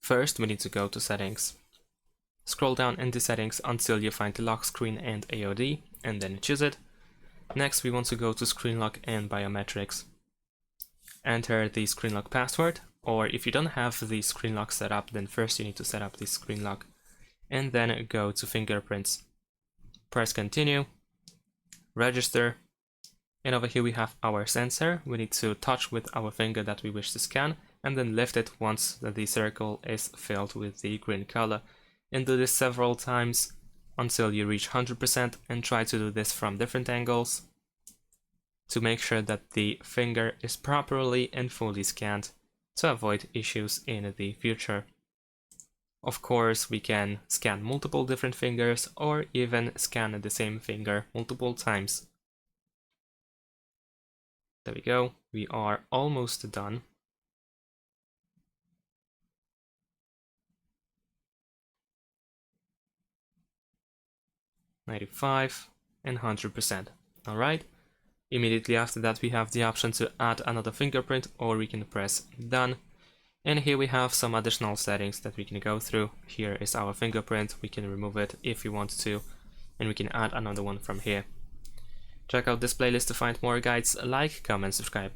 First, we need to go to settings. Scroll down into settings until you find the lock screen and AOD, and then choose it. Next, we want to go to screen lock and biometrics. Enter the screen lock password, or if you don't have the screen lock set up, then first you need to set up the screen lock, and then go to fingerprints. Press continue, register, and over here we have our sensor. We need to touch with our finger that we wish to scan, and then lift it once the circle is filled with the green color. And do this several times until you reach 100%, and try to do this from different angles to make sure that the finger is properly and fully scanned to avoid issues in the future. Of course, we can scan multiple different fingers or even scan the same finger multiple times. There we go, we are almost done. (95) and 100%. Alright. Immediately after that we have the option to add another fingerprint, or we can press done. And here we have some additional settings that we can go through. Here is our fingerprint, we can remove it if we want to, and we can add another one from here. Check out this playlist to find more guides, like, comment, subscribe.